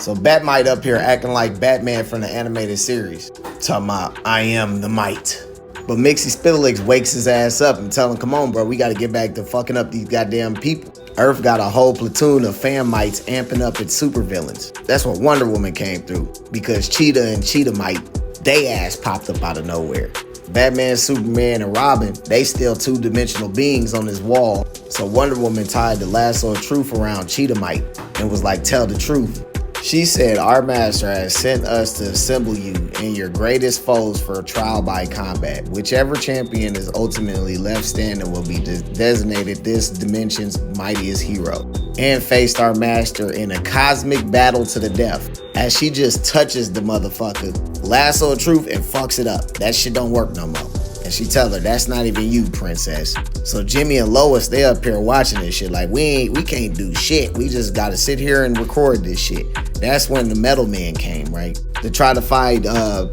So Batmite up here acting like Batman from the animated series. Talking about, I am the might. But Mxysptlk wakes his ass up and tell him, come on, bro, we got to get back to fucking up these goddamn people. Earth got a whole platoon of fanmites amping up its supervillains. That's what Wonder Woman came through, because Cheetah and Cheetah Mite, they ass popped up out of nowhere. Batman, Superman, and Robin, they still two-dimensional beings on this wall. So Wonder Woman tied the lasso of truth around Cheetah Mite and was like, tell the truth. She said, our master has sent us to assemble you and your greatest foes for trial by combat. Whichever champion is ultimately left standing will be designated this dimension's mightiest hero and faced our master in a cosmic battle to the death. As she just touches the motherfucker, lasso of truth, and fucks it up. That shit don't work no more. And she tell her, that's not even you, princess. So Jimmy and Lois, they up here watching this shit like, we can't do shit. We just gotta sit here and record this shit. That's when the Metal Man came, right? To try to fight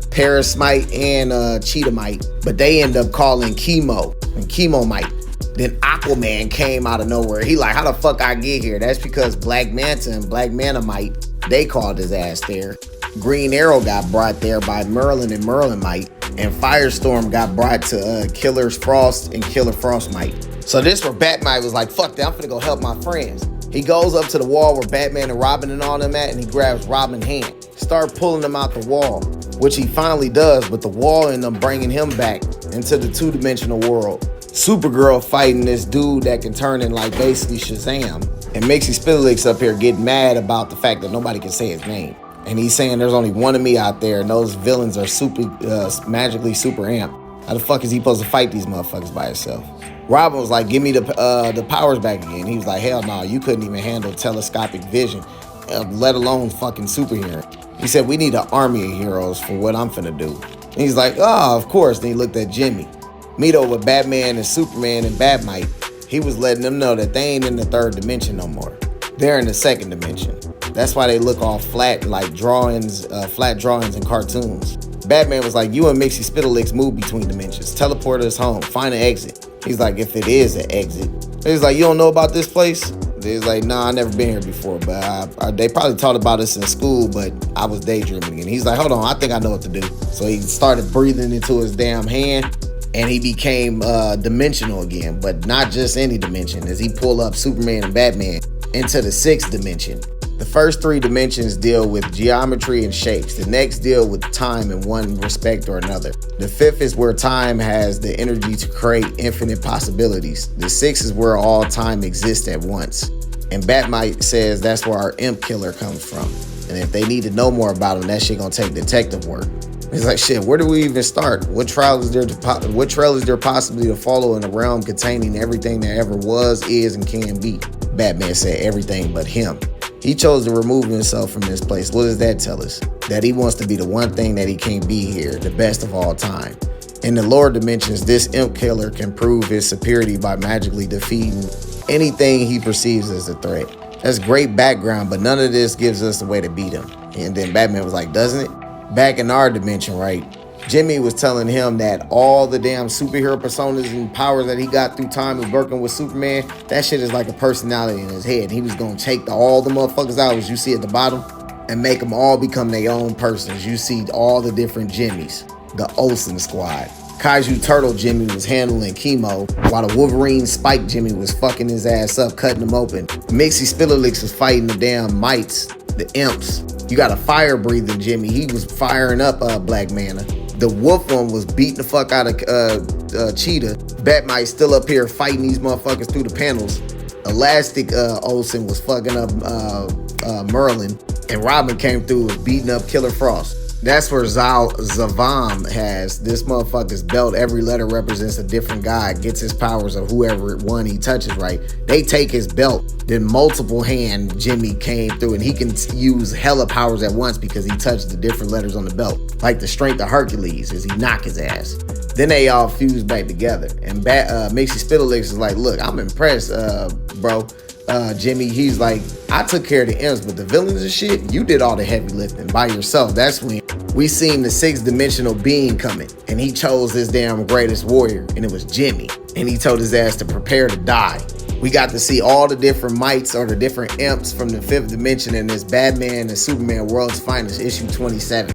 Parasmite and Cheetah Mite. But they end up calling Chemo and Chemo Mite. Then Aquaman came out of nowhere. He like, how the fuck I get here? That's because Black Manta and Black Manamite, they called his ass there. Green Arrow got brought there by Merlin and Merlinmite. And Firestorm got brought to Killer Frost and Killer Frostmite. So this where Batmite was like, fuck that, I'm finna go help my friends. He goes up to the wall where Batman and Robin and all them at, and he grabs Robin's hand. Start pulling them out the wall, which he finally does, but the wall ends up bringing him back into the two-dimensional world. Supergirl fighting this dude that can turn in like basically Shazam. And Mxysptlk's up here getting mad about the fact that nobody can say his name. And he's saying there's only one of me out there, and those villains are magically super amped. How the fuck is he supposed to fight these motherfuckers by himself? Robin was like, give me the powers back again. He was like, hell no, you couldn't even handle telescopic vision, let alone fucking superhero. He said, we need an army of heroes for what I'm finna do. And he's like, oh, of course. Then he looked at Jimmy. Meet over with Batman and Superman and Batmite. He was letting them know that they ain't in the third dimension no more. They're in the second dimension. That's why they look all flat, like drawings, flat drawings and cartoons. Batman was like, you and Mxysptlk move between dimensions. Teleport us home. Find an exit. He's like, if it is an exit. He's like, you don't know about this place? He's like, nah, I never been here before, but they probably taught about us in school, but I was daydreaming. And he's like, hold on, I think I know what to do. So he started breathing into his damn hand, and he became dimensional again, but not just any dimension, as he pulled up Superman and Batman into the sixth dimension. The first three dimensions deal with geometry and shapes. The next deal with time in one respect or another. The fifth is where time has the energy to create infinite possibilities. The sixth is where all time exists at once. And Batmite says that's where our imp killer comes from. And if they need to know more about him, that shit gonna take detective work. It's like, shit, where do we even start? What trail is there possibly to follow in a realm containing everything that ever was, is, and can be? Batman said everything but him. He chose to remove himself from this place. What does that tell us? That he wants to be the one thing that he can't be here, the best of all time. In the lower dimensions, this imp killer can prove his superiority by magically defeating anything he perceives as a threat. That's great background, but none of this gives us a way to beat him. And then Batman was like, doesn't it? Back in our dimension, right? Jimmy was telling him that all the damn superhero personas and powers that he got through time of working with Superman, that shit is like a personality in his head. He was going to take all the motherfuckers out, as you see at the bottom, and make them all become their own persons. You see all the different Jimmys, the Olsen squad. Kaiju Turtle Jimmy was handling chemo, while the Wolverine Spike Jimmy was fucking his ass up, cutting him open. Mxysptlk was fighting the damn mites, the imps. You got a fire-breathing Jimmy. He was firing up Black Manta. The wolf one was beating the fuck out of Cheetah. Batmite still up here fighting these motherfuckers through the panels. Elastic Olsen was fucking up Merlin. And Robin came through and beating up Killer Frost. That's where Zavam has this motherfucker's belt. Every letter represents a different god. Gets his powers of whoever one he touches, right? They take his belt. Then multiple hand Jimmy came through, and he can use hella powers at once because he touched the different letters on the belt. Like the strength of Hercules as he knock his ass. Then they all fuse back together. And Mxysptlk is like, look, I'm impressed, bro. Jimmy, he's like, I took care of the imps, but the villains and shit, you did all the heavy lifting by yourself. That's when we seen the sixth dimensional being coming, and he chose his damn greatest warrior, and it was Jimmy. And he told his ass to prepare to die. We got to see all the different mites or the different imps from the 5th dimension in this Batman and Superman World's Finest issue 27.